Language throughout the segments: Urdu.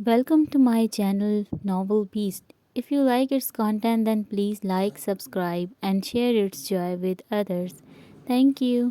Welcome to my channel Novel Beast. If you like its content, then please like, subscribe, and share its joy with others. Thank you.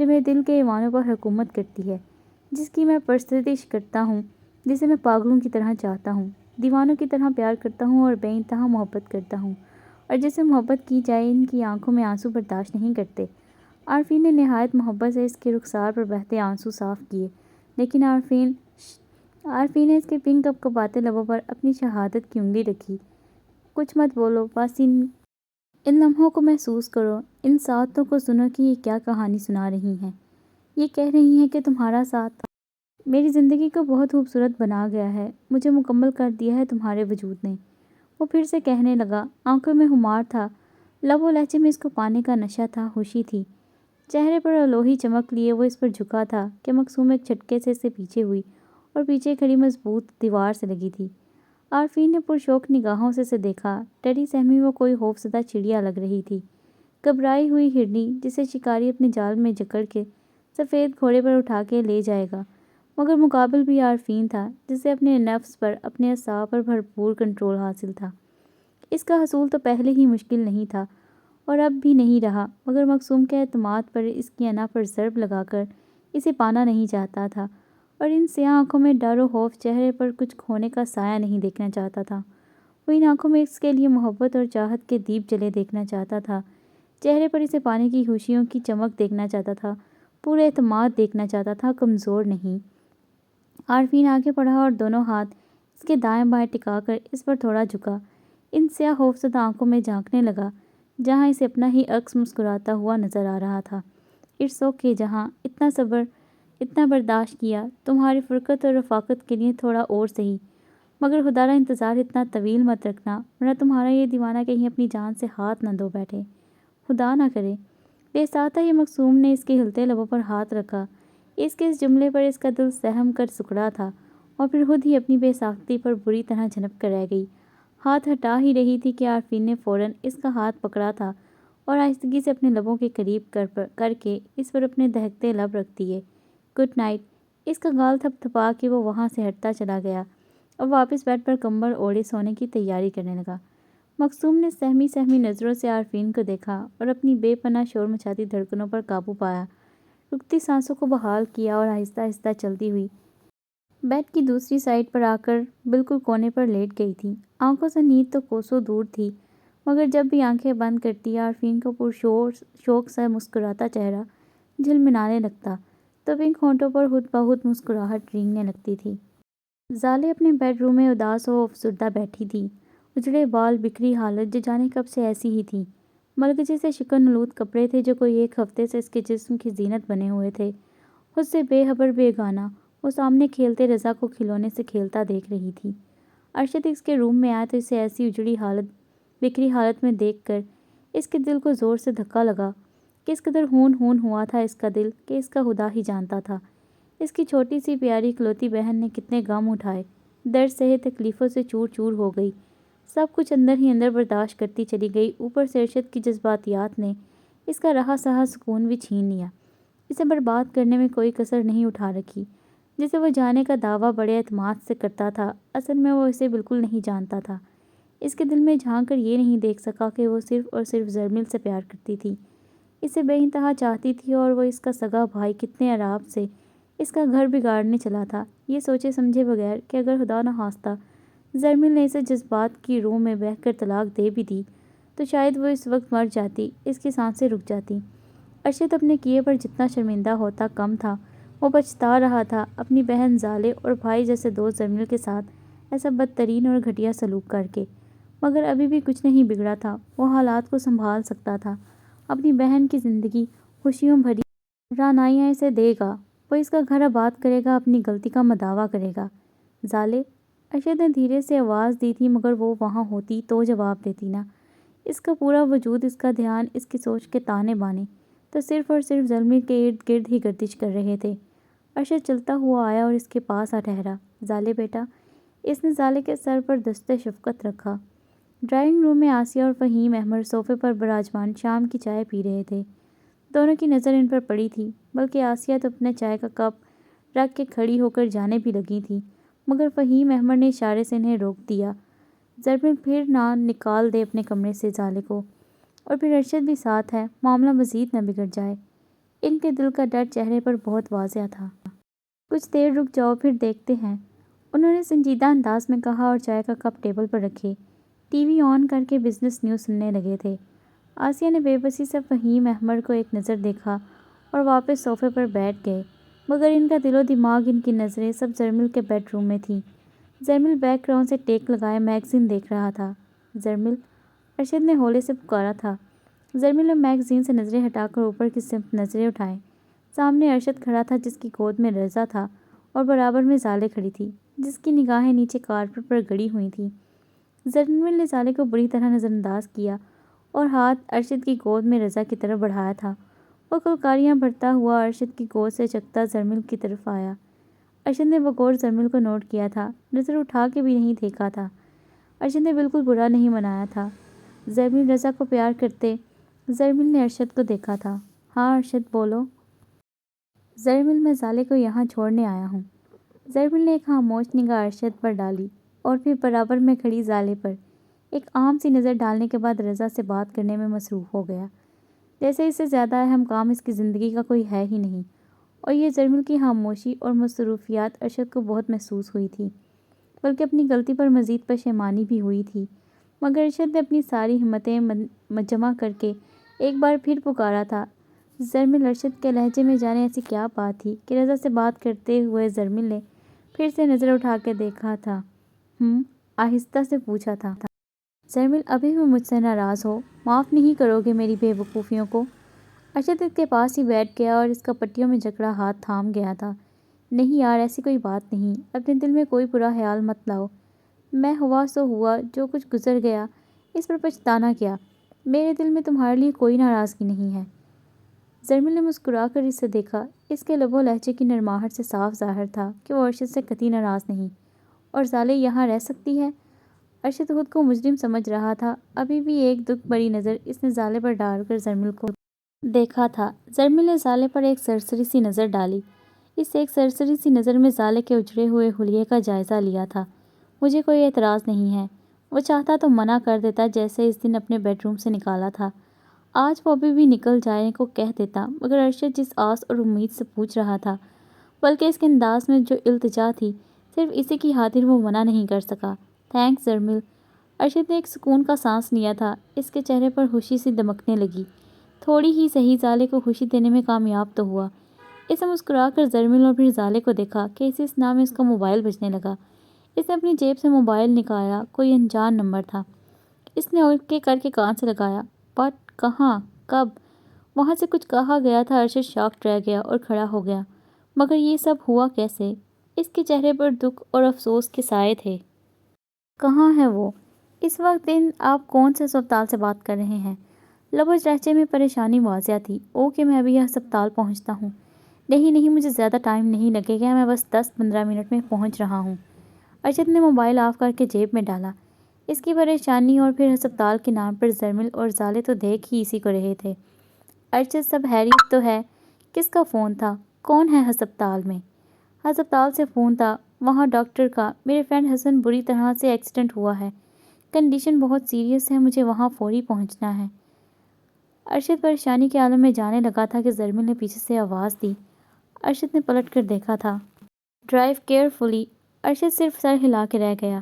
جو میرے دل کے ایوانوں پر حکومت کرتی ہے، جس کی میں پرستش کرتا ہوں، جسے میں پاگلوں کی طرح چاہتا ہوں، دیوانوں کی طرح پیار کرتا ہوں اور بے انتہا محبت کرتا ہوں، اور جسے محبت کی جائے ان کی آنکھوں میں آنسو برداشت نہیں کرتے۔ عارفین نے نہایت محبت سے اس کے رخسار پر بہتے آنسو صاف کیے، لیکن عارفین نے اس کے پنک کپکپاتے لبوں پر اپنی شہادت کی انگلی رکھی۔ کچھ مت بولو، بس ان لمحوں کو محسوس کرو، ان ساعتوں کو سنو کہ یہ کیا کہانی سنا رہی ہیں۔ یہ کہہ رہی ہیں کہ تمہارا ساتھ میری زندگی کو بہت خوبصورت بنا گیا ہے، مجھے مکمل کر دیا ہے تمہارے وجود نے۔ وہ پھر سے کہنے لگا، آنکھوں میں خمار تھا، لب و لہجے میں اس کو پانے کا نشہ تھا، خوشی تھی۔ چہرے پر الوہی چمک لیے وہ اس پر جھکا تھا کہ مقصوم ایک جھٹکے سے اس سے پیچھے ہوئی اور پیچھے کھڑی مضبوط دیوار سے لگی تھی۔ عارفین نے پرشوق نگاہوں سے اسے دیکھا، ڈری سہمی وہ کوئی خوفزدہ چڑیا لگ رہی تھی، گھبرائی ہوئی ہرنی جسے شکاری اپنے جال میں جکڑ کے سفید گھوڑے پر اٹھا کے لے جائے گا، مگر مقابل بھی عارفین تھا جسے اپنے نفس پر، اپنے اعصاب پر بھرپور کنٹرول حاصل تھا۔ اس کا حصول تو پہلے ہی مشکل نہیں تھا اور اب بھی نہیں رہا، مگر مقصوم کے اعتماد پر اس کی انا پر ضرب لگا کر اسے پانا نہیں چاہتا تھا، اور ان سیاہ آنکھوں میں ڈر و خوف، چہرے پر کچھ کھونے کا سایہ نہیں دیکھنا چاہتا تھا۔ وہ ان آنکھوں میں اس کے لیے محبت اور چاہت کے دیپ جلے دیکھنا چاہتا تھا، چہرے پر اسے پانے کی خوشیوں کی چمک دیکھنا چاہتا تھا، پورے اعتماد دیکھنا چاہتا تھا، کمزور نہیں۔ عارفین آگے بڑھا اور دونوں ہاتھ اس کے دائیں بائیں ٹکا کر اس پر تھوڑا جھکا، ان سیاہ خوفزدہ آنکھوں میں جھانکنے لگا جہاں اسے اپنا ہی عکس مسکراتا ہوا نظر آ رہا تھا۔ اٹس اوکے جہاں، اتنا صبر، اتنا برداشت کیا، تمہاری فرقت اور رفاقت کے لیے تھوڑا اور سہی، مگر خدارا انتظار اتنا طویل مت رکھنا ورنہ تمہارا یہ دیوانہ کہیں اپنی جان سے ہاتھ نہ دھو بیٹھے، خدا نہ کرے۔ بے ساتھ ہی مقصوم نے اس کے ہلتے لبوں پر ہاتھ رکھا۔ اس کے اس جملے پر اس کا دل سہم کر سکڑا تھا اور پھر خود ہی اپنی بے ساختگی پر بری طرح جھنپ کر رہ گئی۔ ہاتھ ہٹا ہی رہی تھی کہ عارفین نے فوراً اس کا ہاتھ پکڑا تھا اور آہستگی سے اپنے لبوں کے قریب کر کے اس پر اپنے دہکتے لب رکھ دیے۔ Good night. اس کا گال تھپ تھپا کے وہ وہاں سے ہٹتا چلا گیا اور واپس بیڈ پر کمبل اوڑھے سونے کی تیاری کرنے لگا۔ مقصوم نے سہمی سہمی نظروں سے عارفین کو دیکھا اور اپنی بے پناہ شور مچاتی دھڑکنوں پر قابو پایا، رکتی سانسوں کو بحال کیا اور آہستہ آہستہ چلتی ہوئی بیڈ کی دوسری سائڈ پر آ کر بالکل کونے پر لیٹ گئی تھی۔ آنکھوں سے نیند تو کوسوں دور تھی، مگر جب بھی آنکھیں بند کرتی عارفین کو شوق سے مسکراتا چہرہ جھلملانے لگتا تو پنک ہونٹوں پر خود بخود مسکراہٹ رینگنے لگتی تھی۔ زالے اپنے بیڈ روم میں اداس و افسردہ بیٹھی تھی، اجڑے بال، بکھری حالت، جو جانے کب سے ایسی ہی تھی۔ ملگجے سے شکن آلود کپڑے تھے جو کوئی ایک ہفتے سے اس کے جسم کی زینت بنے ہوئے تھے۔ خود سے بے خبر بیگانہ وہ سامنے کھیلتے رضا کو کھلونے سے کھیلتا دیکھ رہی تھی۔ ارشد اس کے روم میں آیا تو اسے ایسی اجڑی حالت، بکھری حالت میں دیکھ کر اس کے دل کو زور سے دھکا لگا۔ کس قدر ہون ہوا تھا اس کا دل کہ اس کا خدا ہی جانتا تھا۔ اس کی چھوٹی سی پیاری اکلوتی بہن نے کتنے غم اٹھائے، درد سہے، تکلیفوں سے چور چور ہو گئی، سب کچھ اندر ہی اندر برداشت کرتی چلی گئی۔ اوپر سے ارشد کی جذباتیات نے اس کا رہا سہا سکون بھی چھین لیا، اسے برباد کرنے میں کوئی کسر نہیں اٹھا رکھی۔ جسے وہ جانے کا دعویٰ بڑے اعتماد سے کرتا تھا، اصل میں وہ اسے بالکل نہیں جانتا تھا۔ اس کے دل میں جھانک کر یہ نہیں دیکھ سکا کہ وہ صرف اور صرف زرمل سے پیار کرتی تھی، اسے بے انتہا چاہتی تھی، اور وہ اس کا سگا بھائی کتنے عراب سے اس کا گھر بگاڑنے چلا تھا، یہ سوچے سمجھے بغیر کہ اگر خدا نخواستہ زرمل نے اسے جذبات کی رو میں بہہ کر طلاق دے بھی دی تو شاید وہ اس وقت مر جاتی، اس کی سانسیں رک جاتی۔ ارشد اپنے کیے پر جتنا شرمندہ ہوتا کم تھا، وہ پچھتا رہا تھا اپنی بہن زالے اور بھائی جیسے دوست زرمل کے ساتھ ایسا بدترین اور گھٹیا سلوک کر کے، مگر ابھی بھی کچھ نہیں بگڑا تھا، وہ حالات کو سنبھال سکتا تھا، اپنی بہن کی زندگی خوشیوں بھری رعنائیاں اسے دے گا، وہ اس کا گھر آباد کرے گا، اپنی غلطی کا مداوع کرے گا۔ زالے، ارشد نے دھیرے سے آواز دی تھی، مگر وہ وہاں ہوتی تو جواب دیتی نہ۔ اس کا پورا وجود، اس کا دھیان، اس کی سوچ کے تانے بانے تو صرف اور صرف زرمل کے ارد گرد ہی گردش کر رہے تھے۔ ارشد چلتا ہوا آیا اور اس کے پاس آ ٹھہرا۔ زالے بیٹا، اس نے زالے کے سر پر دستِ شفقت رکھا۔ ڈرائنگ روم میں آسیہ اور فہیم احمد صوفے پر براجمان شام کی چائے پی رہے تھے۔ دونوں کی نظر ان پر پڑی تھی، بلکہ آسیہ تو اپنے چائے کا کپ رکھ کے کھڑی ہو کر جانے بھی لگی تھی، مگر فہیم احمد نے اشارے سے انہیں روک دیا۔ زرمل پھر نہ نکال دے اپنے کمرے سے زالے کو، اور پھر ارشد بھی ساتھ ہے، معاملہ مزید نہ بگڑ جائے۔ ان کے دل کا ڈر چہرے پر بہت واضح تھا۔ کچھ دیر رک جاؤ پھر دیکھتے ہیں، انہوں نے سنجیدہ انداز میں کہا اور چائے کا کپ ٹیبل پر رکھے ٹی وی آن کر کے بزنس نیوز سننے لگے تھے۔ آسیہ نے بے بسی سے فہیم احمد کو ایک نظر دیکھا اور واپس صوفے پر بیٹھ گئے، مگر ان کا دل و دماغ، ان کی نظریں سب زرمل کے بیڈ روم میں تھیں۔ زرمل بیک گراؤنڈ سے ٹیک لگائے میگزین دیکھ رہا تھا۔ زرمل، ارشد نے ہولے سے پکارا تھا۔ زرمل نے میگزین سے نظریں ہٹا کر اوپر کی سمت نظریں اٹھائیں۔ سامنے ارشد کھڑا تھا جس کی گود میں رضا تھا اور برابر میں زالے کھڑی تھی جس کی نگاہیں نیچے کارپٹ پر گڑی ہوئی تھیں۔ زرمل نے زالے کو بری طرح نظر انداز کیا اور ہاتھ ارشد کی گود میں رضا کی طرف بڑھایا تھا۔ وہ کلکاریاں بھرتا ہوا ارشد کی گود سے چکتا زرمل کی طرف آیا۔ ارشد نے بغور زرمل کو نوٹ کیا تھا، نظر اٹھا کے بھی نہیں دیکھا تھا۔ ارشد نے بالکل برا نہیں منایا تھا۔ زرمل رضا کو پیار کرتے۔ زرمل نے ارشد کو دیکھا تھا۔ ہاں ارشد بولو۔ زرمل، میں زالے کو یہاں چھوڑنے آیا ہوں۔ زرمل نے ایک خاموش نگاہ ارشد پر ڈالی اور پھر برابر میں کھڑی زالے پر ایک عام سی نظر ڈالنے کے بعد رضا سے بات کرنے میں مصروف ہو گیا، جیسے اس سے زیادہ اہم کام اس کی زندگی کا کوئی ہے ہی نہیں۔ اور یہ زرمل کی خاموشی اور مصروفیات ارشد کو بہت محسوس ہوئی تھی، بلکہ اپنی غلطی پر مزید پشیمانی بھی ہوئی تھی۔ مگر ارشد نے اپنی ساری ہمتیں جمع کر کے ایک بار پھر پکارا تھا۔ زرمل، ارشد کے لہجے میں جانے ایسی کیا بات تھی کہ رضا سے بات کرتے ہوئے زرمل نے پھر سے نظر اٹھا کے دیکھا تھا۔ آہستہ سے پوچھا تھا۔ زرمل، ابھی بھی مجھ سے ناراض ہو؟ معاف نہیں کرو گے میری بے وقوفیوں کو؟ ارشد اس کے پاس ہی بیٹھ گیا اور اس کا پٹیوں میں جکڑا ہاتھ تھام گیا تھا۔ نہیں یار، ایسی کوئی بات نہیں، اپنے دل میں کوئی برا خیال مت لاؤ۔ میں ہوا سو ہوا، جو کچھ گزر گیا اس پر پچھتانا کیا؟ میرے دل میں تمہارے لیے کوئی ناراضگی نہیں ہے۔ زرمل نے مسکرا کر اسے دیکھا۔ اس کے لب و لہجے کی نرماہٹ سے صاف ظاہر تھا کہ وہ ارشد سے قطعی ناراض نہیں۔ اور زالے یہاں رہ سکتی ہے؟ ارشد خود کو مجرم سمجھ رہا تھا۔ ابھی بھی ایک دکھ بھری نظر اس نے زالے پر ڈال کر زرمل کو دیکھا تھا۔ زرمل نے زالے پر ایک سرسری سی نظر ڈالی۔ اس ایک سرسری سی نظر میں زالے کے اجڑے ہوئے حلیے کا جائزہ لیا تھا۔ مجھے کوئی اعتراض نہیں ہے۔ وہ چاہتا تو منع کر دیتا جیسے اس دن اپنے بیڈ روم سے نکالا تھا۔ آج وہ ابھی بھی نکل جانے کو کہہ دیتا، مگر ارشد جس آس اور امید سے پوچھ رہا تھا، بلکہ اس کے انداز میں جو التجا تھی، صرف اسی کی خاطر وہ منع نہیں کر سکا۔ تھینکس زرمل۔ ارشد نے ایک سکون کا سانس لیا تھا۔ اس کے چہرے پر خوشی سی دمکنے لگی۔ تھوڑی ہی صحیح، زالے کو خوشی دینے میں کامیاب تو ہوا۔ اسے مسکرا کر زرمل اور پھر زالے کو دیکھا کہ اسی اثنا میں اس کا موبائل بجنے لگا۔ اس نے اپنی جیب سے موبائل نکالا۔ کوئی انجان نمبر تھا۔ اس نے اوکے کر کے کان سے لگایا۔ بٹ کہاں؟ کب؟ وہاں سے کچھ کہا گیا تھا۔ ارشد شاکڈ رہ گیا اور کھڑا ہو گیا۔ مگر یہ سب ہوا کیسے؟ اس کے چہرے پر دکھ اور افسوس کے سائے تھے۔ کہاں ہے وہ؟ اس وقت آپ کون سے ہسپتال سے بات کر رہے ہیں؟ لبج لہجے میں پریشانی واضح تھی۔ اوکے، میں ابھی ہسپتال پہنچتا ہوں۔ نہیں، مجھے زیادہ ٹائم نہیں لگے گا، میں بس 10-15 منٹ میں پہنچ رہا ہوں۔ ارشد نے موبائل آف کر کے جیب میں ڈالا۔ اس کی پریشانی اور پھر ہسپتال کے نام پر زرمل اور زالے تو دیکھ ہی اسی کو رہے تھے۔ ارشد، سب خیریت تو ہے؟ کس کا فون تھا؟ کون ہے ہسپتال میں؟ ہسپتال سے فون تھا، وہاں ڈاکٹر کا۔ میرے فرینڈ حسن بری طرح سے ایکسیڈنٹ ہوا ہے، کنڈیشن بہت سیریس ہے، مجھے وہاں فوری پہنچنا ہے۔ ارشد پریشانی کے عالم میں جانے لگا تھا کہ زرمل نے پیچھے سے آواز دی۔ ارشد نے پلٹ کر دیکھا تھا۔ Drive carefully. ارشد صرف سر ہلا کے رہ گیا۔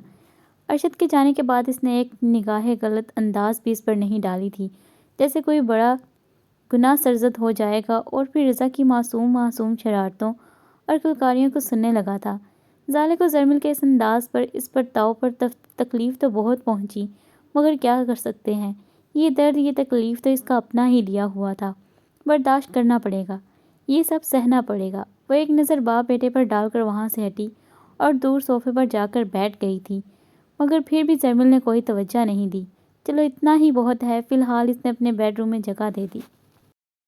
ارشد کے جانے کے بعد اس نے ایک نگاہ غلط انداز بھی اس پر نہیں ڈالی تھی، جیسے کوئی بڑا گناہ سرزد ہو جائے گا، اور پھر رضا کی معصوم شرارتوں اور کلکاریوں کو سننے لگا تھا۔ زالے کو زرمل کے اس انداز پر، اس برتاؤ پر تکلیف تو بہت پہنچی، مگر کیا کر سکتے ہیں؟ یہ درد، یہ تکلیف تو اس کا اپنا ہی لیا ہوا تھا۔ برداشت کرنا پڑے گا، یہ سب سہنا پڑے گا۔ وہ ایک نظر باپ بیٹے پر ڈال کر وہاں سے ہٹی اور دور صوفے پر جا کر بیٹھ گئی تھی، مگر پھر بھی زرمل نے کوئی توجہ نہیں دی۔ چلو اتنا ہی بہت ہے، فی الحال اس نے اپنے بیڈ روم میں جگہ دے دی۔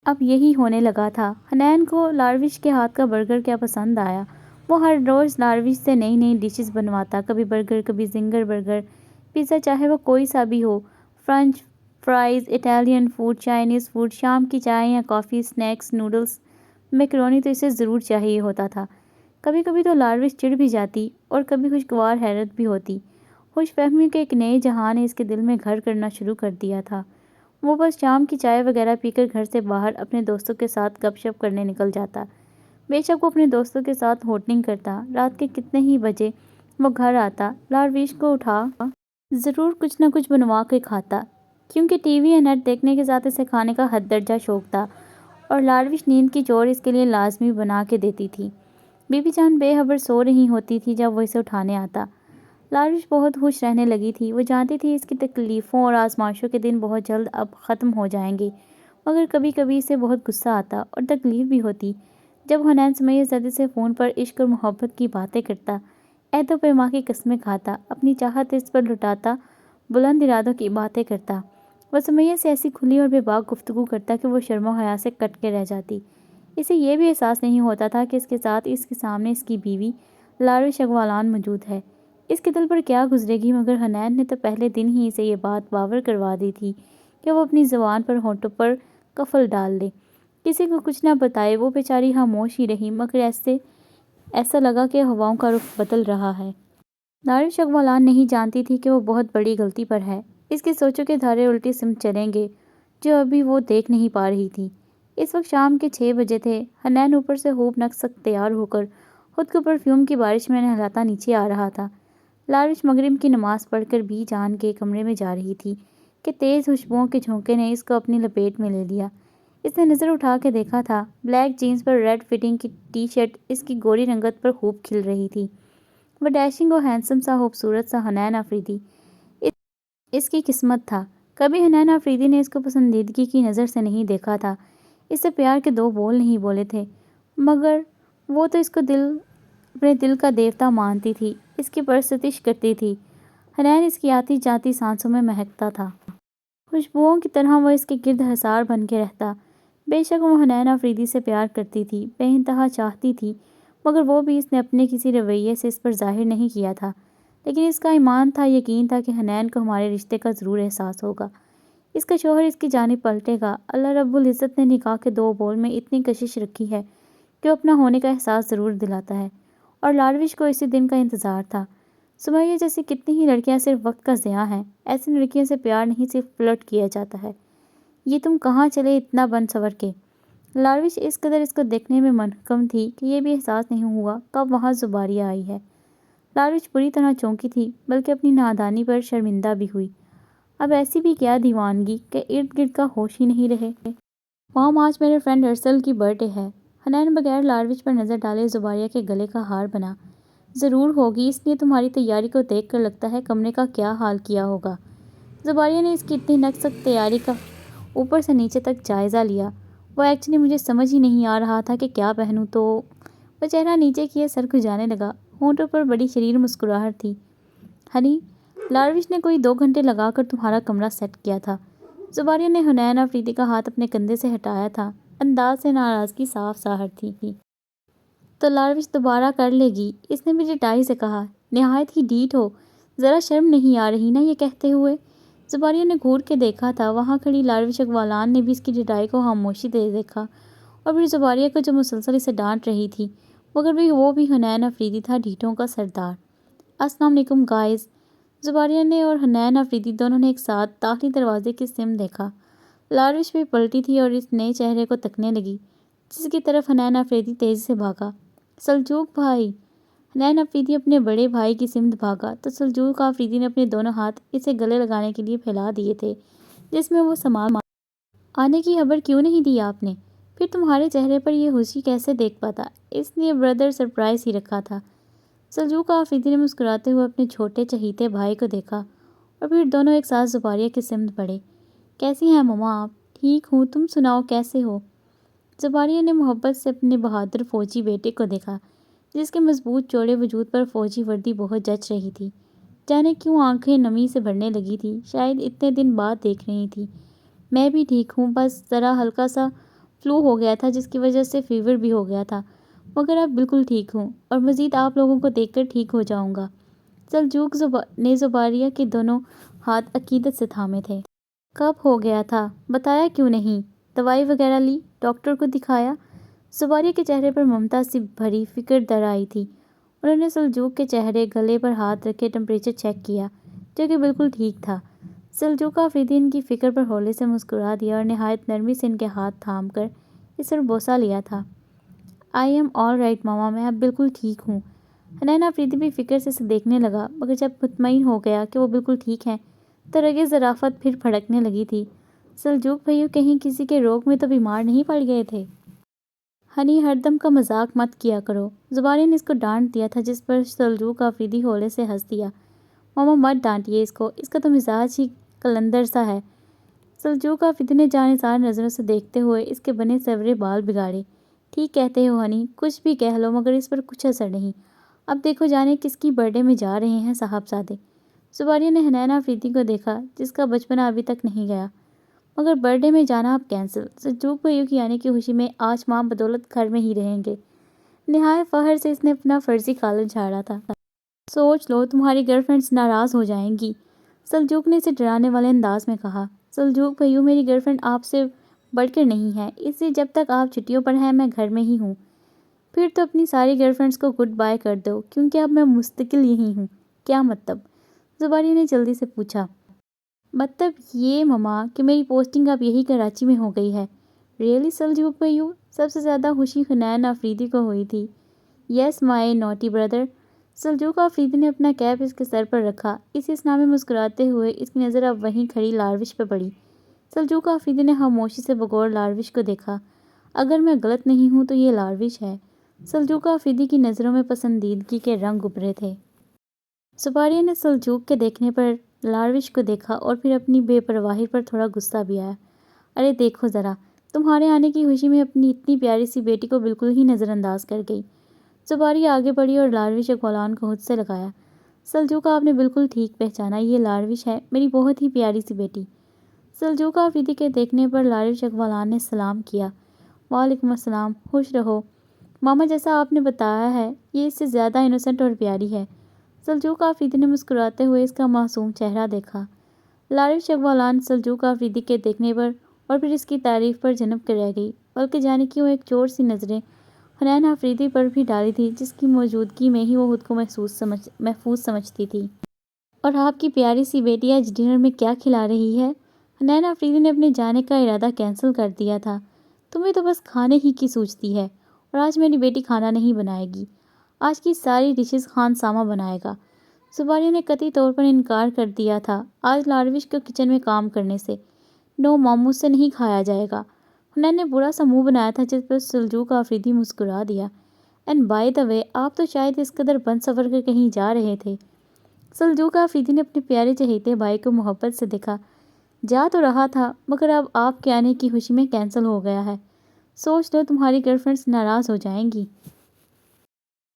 اب یہی ہونے لگا تھا۔ حنین کو لاروش کے ہاتھ کا برگر کیا پسند آیا۔ وہ ہر روز لاروش سے نئی ڈشز بنواتا، کبھی برگر، کبھی زنگر برگر، پیزا، چاہے وہ کوئی سا بھی ہو، French fries, Italian food, Chinese food, شام کی چائے یا کافی، اسنیکس، نوڈلز، میکرونی تو اسے ضرور چاہیے ہوتا تھا۔ کبھی کبھی تو لاروش چڑ بھی جاتی اور کبھی خوشگوار حیرت بھی ہوتی۔ خوش فہمی کے ایک نئے جہان نے اس کے دل میں گھر کرنا شروع کر دیا تھا۔ وہ بس شام کی چائے وغیرہ پی کر گھر سے باہر اپنے دوستوں کے ساتھ گپ شپ کرنے نکل جاتا۔ بے شک وہ اپنے دوستوں کے ساتھ ہوٹلنگ کرتا، رات کے کتنے ہی بجے وہ گھر آتا، لارویش کو اٹھا ضرور کچھ نہ کچھ بنوا کے کھاتا، کیونکہ ٹی وی یا نیٹ دیکھنے کے ساتھ اسے کھانے کا حد درجہ شوق تھا، اور لارویش نیند کی چور اس کے لیے لازمی بنا کے دیتی تھی۔ بی بی جان بے خبر سو رہی ہوتی تھی جب وہ اسے اٹھانے آتا۔ لارویش بہت خوش رہنے لگی تھی، وہ جانتی تھی اس کی تکلیفوں اور آزمائشوں کے دن بہت جلد اب ختم ہو جائیں گے، مگر کبھی کبھی اسے بہت غصہ آتا اور تکلیف بھی ہوتی جب حنین سمیہ زدی سے فون پر عشق اور محبت کی باتیں کرتا، عہد و پیما کی قسمیں کھاتا، اپنی چاہت اس پر لٹاتا، بلند ارادوں کی باتیں کرتا۔ وہ سمیہ سے ایسی کھلی اور بے باک گفتگو کرتا کہ وہ شرم و حیا سے کٹ کے رہ جاتی۔ اسے یہ بھی احساس نہیں ہوتا تھا کہ اس کے ساتھ اس کے سامنے اس کی بیوی لارویش اقبالان موجود ہے۔ اس کے دل پر کیا گزرے گی، مگر حنین نے تو پہلے دن ہی اسے یہ بات باور کروا دی تھی کہ وہ اپنی زبان پر ہونٹوں پر قفل ڈال دے، کسی کو کچھ نہ بتائے۔ وہ بیچاری خاموش ہی رہی، مگر ایسا لگا کہ ہواؤں کا رخ بدل رہا ہے۔ لارویش اقبالان نہیں جانتی تھی کہ وہ بہت بڑی غلطی پر ہے، اس کی سوچوں کے دھارے الٹی سمت چلیں گے جو ابھی وہ دیکھ نہیں پا رہی تھی۔ اس وقت شام کے 6 بجے تھے۔ حنین اوپر سے خوب نقص تیار ہو کر خود کو پرفیوم کی بارش میں نہلاتا نیچے آ رہا تھا۔ لارویش مغرب کی نماز پڑھ کر بی جان کے کمرے میں جا رہی تھی کہ تیز خوشبوؤں کے جھونکے نے اس کو اپنی لپیٹ میں لے لیا۔ اس نے نظر اٹھا کے دیکھا تھا، بلیک جینز پر ریڈ فٹنگ کی ٹی شرٹ اس کی گوری رنگت پر خوب کھل رہی تھی۔ وہ ڈیشنگ اور ہینڈسم سا خوبصورت سا حنین آفریدی اس کی قسمت تھا۔ کبھی حنین آفریدی نے اس کو پسندیدگی کی نظر سے نہیں دیکھا تھا، اس سے پیار کے 2 بول نہیں بولے تھے، مگر وہ تو اس کو اپنے دل کا دیوتا مانتی تھی، اس کی پرستش کرتی تھی۔ حنین اس کی آتی جاتی سانسوں میں مہکتا تھا۔ خوشبوؤں کی طرح وہ اس کے گرد حصار بن کے رہتا۔ بے شک وہ حنین آفریدی سے پیار کرتی تھی، بے انتہا چاہتی تھی، مگر وہ بھی اس نے اپنے کسی رویے سے اس پر ظاہر نہیں کیا تھا۔ لیکن اس کا ایمان تھا، یقین تھا کہ حنین کو ہمارے رشتے کا ضرور احساس ہوگا، اس کا شوہر اس کی جانب پلٹے گا۔ اللہ رب العزت نے نکاح کے 2 بول میں اتنی کشش رکھی ہے کہ وہ اپنا ہونے کا احساس ضرور دلاتا ہے، اور لارویش کو اسی دن کا انتظار تھا۔ سمیہ جیسی کتنی ہی لڑکیاں صرف وقت کا ضیاع ہیں، ایسی لڑکیوں سے پیار نہیں صرف فلرٹ کیا جاتا ہے۔ یہ تم کہاں چلے اتنا بن سور کے؟ لارویش اس قدر اس کو دیکھنے میں منہکم تھی کہ یہ بھی احساس نہیں ہوا کب وہاں زباریہ آئی ہے۔ لارویش بری طرح چونکی تھی، بلکہ اپنی نادانی پر شرمندہ بھی ہوئی۔ اب ایسی بھی کیا دیوانگی کہ ارد گرد کا ہوش ہی نہیں رہے۔ مام، آج میرے فرینڈ ارسل کی برتھ ڈے ہے۔ حنین بغیر لارویش پر نظر ڈالے زباریہ کے گلے کا ہار بنا۔ ضرور ہوگی، اس لیے تمہاری تیاری کو دیکھ کر لگتا ہے کمرے کا کیا حال کیا ہوگا۔ زباریہ نے اس کی اتنی نقص تیاری کا اوپر سے نیچے تک جائزہ لیا۔ وہ ایکچولی مجھے سمجھ ہی نہیں آ رہا تھا کہ کیا پہنوں، تو وہ چہرہ نیچے کیے سر کھجانے لگا، ہونٹوں پر بڑی شریر مسکراہٹ تھی۔ ہنی، لارویش نے کوئی 2 گھنٹے لگا کر تمہارا کمرہ سیٹ کیا تھا۔ زباریہ نے حنین آفریدی کا ہاتھ اپنے کندھے سے ہٹایا تھا، انداز سے ناراضگی صاف ظاہر تھی۔ تو لارویش دوبارہ کر لے گی، اس نے بھی ڈٹائی سے کہا۔ نہایت ہی ڈھیٹ ہو، ذرا شرم نہیں آ رہی نا یہ کہتے ہوئے؟ زباریہ نے گھور کے دیکھا تھا، وہاں کھڑی لارویش اقبالان نے بھی اس کی ڈٹائی کو خاموشی سے دیکھا، اور پھر زباریہ کو جو مسلسل اسے ڈانٹ رہی تھی، مگر وہ بھی حنین آفریدی تھا، ڈھیٹوں کا سردار۔ السلام علیکم گائز۔ زباریہ نے اور حنین آفریدی دونوں نے ایک ساتھ داخلی دروازے کی سمت دیکھا۔ لارویش بھی پلٹی تھی اور اس نئے چہرے کو تکنے لگی، جس کی طرف حنین آفریدی تیزی سے بھاگا۔ سلجوق بھائی! حنین آفریدی اپنے بڑے بھائی کی سمت بھاگا تو سلجوق آفریدی نے اپنے دونوں ہاتھ اسے گلے لگانے کے لیے پھیلا دیے تھے، جس میں وہ سما گیا۔ آنے کی خبر کیوں نہیں دی آپ نے؟ پھر تمہارے چہرے پر یہ خوشی کیسے دیکھ پاتا؟ اس لیے بردر سرپرائز ہی رکھا تھا۔ سلجوق آفریدی نے مسکراتے ہوئے اپنے چھوٹے چہیتے بھائی کو دیکھا، اور پھر دونوں ایک ساتھ زباریہ کی سمت بڑھے۔ کیسی ہیں مما آپ؟ ٹھیک ہوں، تم سناؤ کیسے ہو؟ زباریہ نے محبت سے اپنے بہادر فوجی بیٹے کو دیکھا، جس کے مضبوط چوڑے وجود پر فوجی وردی بہت جچ رہی تھی۔ جانے کیوں آنکھیں نمی سے بھرنے لگی تھی، شاید اتنے دن بعد دیکھ رہی تھی۔ میں بھی ٹھیک ہوں، بس ذرا ہلکا سا فلو ہو گیا تھا، جس کی وجہ سے فیور بھی ہو گیا تھا، مگر اب بالکل ٹھیک ہوں، اور مزید آپ لوگوں کو دیکھ کر ٹھیک ہو جاؤں گا۔ سلجوق نے زباریہ کے دونوں ہاتھ عقیدت سے تھامے تھے۔ کب ہو گیا تھا؟ بتایا کیوں نہیں؟ دوائی وغیرہ لی؟ ڈاکٹر کو دکھایا؟ زباریہ کے چہرے پر ممتا سے بھری فکر در آئی تھی۔ انہوں نے سلجوق کے چہرے، گلے پر ہاتھ رکھے ٹمپریچر چیک کیا، جو کہ بالکل ٹھیک تھا۔ سلجوق آفریدی ان کی فکر پر ہولے سے مسکرا دیا اور نہایت نرمی سے ان کے ہاتھ تھام کر اس پر بوسہ لیا تھا۔ آئی ایم آل رائٹ ماما، میں اب بالکل ٹھیک ہوں۔ حنین آفریدی بھی فکر سے اسے دیکھنے لگا، مگر جب مطمئن ہو گیا کہ وہ بالکل ٹھیک ہیں تو رگِ ظرافت پھر پھڑکنے لگی تھی۔ سلجوق بھائیو، کہیں کسی کے روگ میں تو بیمار نہیں پڑ گئے تھے؟ ہنی، ہر دم کا مذاق مت کیا کرو۔ زبانی نے اس کو ڈانٹ دیا تھا، جس پر سلجوق آفریدی ہولے سے ہنس دیا۔ ماما مت ڈانٹیے اس کا تو مزاج ہی قلندر سا ہے۔ سلجوق آفریدی نے جانسار نظروں سے دیکھتے ہوئے اس کے بنے سورے بال بگاڑے۔ ٹھیک کہتے ہو ہنی، کچھ بھی کہہ لو مگر اس پر کچھ اثر نہیں۔ اب دیکھو جانے کس کی برتھ ڈے میں جا رہے ہیں صاحبزادے۔ زبانی نے حنین آفریدی کو دیکھا، جس کا بچپنا ابھی تک نہیں گیا، مگر برتھ ڈے میں جانا اب کینسل۔ سلجوق بھائیو کی آنے کی خوشی میں آج ماں بدولت گھر میں ہی رہیں گے۔ نہایت فخر سے اس نے اپنا فرضی کالر جھاڑا تھا۔ سوچ لو، تمہاری گرل فرینڈز ناراض ہو جائیں گی، سلجوق نے اسے ڈرانے والے انداز میں کہا۔ سلجوق بھائیو، میری گرل فرینڈ آپ سے بڑھ کر نہیں ہے، اس لیے جب تک آپ چھٹیوں پر ہیں میں گھر میں ہی ہوں۔ پھر تو اپنی ساری گرل فرینڈز کو گڈ بائے کر دو، کیونکہ اب میں مستقل یہی ہوں۔ کیا مطلب؟ زبانی نے جلدی سے پوچھا۔ مطلب یہ مما کہ میری پوسٹنگ اب یہی کراچی میں ہو گئی ہے۔ ریئلی سلجوق بھائیو؟ سب سے زیادہ خوشی حنین آفریدی کو ہوئی تھی۔ یس مائی نوٹی بردر۔ سلجوق آفریدی نے اپنا کیپ اس کے سر پر رکھا۔ اس اسنا میں مسکراتے ہوئے اس کی نظر اب وہیں کھڑی لاروش پہ پڑی۔ سلجوق آفریدی نے خاموشی سے بغور لاروش کو دیکھا۔ اگر میں غلط نہیں ہوں تو یہ لاروش ہے۔ سلجوق آفریدی کی نظروں میں پسندیدگی کے رنگ ابھرے تھے۔ زبانی نے سلجوق کے دیکھنے پر لاروش کو دیکھا اور پھر اپنی بے پرواہی پر تھوڑا غصہ بھی آیا۔ ارے دیکھو ذرا، تمہارے آنے کی خوشی میں اپنی اتنی پیاری سی بیٹی کو بالکل ہی نظر انداز کر گئی۔ زبانی آگے بڑھی اور لاروش اقبالان کو خود سے لگایا۔ سلجوق، آپ نے بالکل ٹھیک پہچانا، یہ لاروش ہے، میری بہت ہی پیاری سی بیٹی۔ سلجوق آفریدی کے دیکھنے پر لاروش اقبالان نے سلام کیا۔ وعلیکم السلام، خوش رہو ماما، جیسا آپ نے بتایا ہے یہ اس سے زیادہ انوسنٹ اور پیاری ہے۔ سلجوق آفریدی نے مسکراتے ہوئے اس کا معصوم چہرہ دیکھا۔ لاروش اقبالان سلجوق آفریدی کے دیکھنے پر اور پھر اس کی تعریف پر جنب کر رہ گئی، بلکہ جانے کی وہ ایک چور سی نظریں حنین آفریدی پر بھی ڈالی تھی، جس کی موجودگی میں ہی وہ خود کو محفوظ سمجھتی تھی۔ اور آپ کی پیاری سی بیٹی آج ڈنر میں کیا کھلا رہی ہے؟ حنین آفریدی نے اپنے جانے کا ارادہ کینسل کر دیا تھا۔ تمہیں تو بس کھانے ہی کی سوچتی ہے، اور آج میری بیٹی کھانا نہیں بنائے گی، آج کی ساری ڈشز خان سامہ بنائے گا۔ زبانی نے قطعی طور پر انکار کر دیا تھا آج لاروش کو کچن میں کام کرنے سے۔ نو مام، مجھ سے نہیں کھایا جائے گا۔ حنین نے برا سا منہ بنایا تھا، جس پر سلجوق آفریدی مسکرا دیا۔ اینڈ بائی دا وے، آپ تو شاید اس قدر بن سور کر کہیں جا رہے تھے۔ سلجوق آفریدی نے اپنے پیارے چہیتے بھائی کو محبت سے دیکھا۔ جا تو رہا تھا، مگر اب آپ کے آنے کی خوشی میں کینسل ہو گیا ہے۔ سوچ لو، تمہاری گرل فرینڈز ناراض ہو جائیں گی۔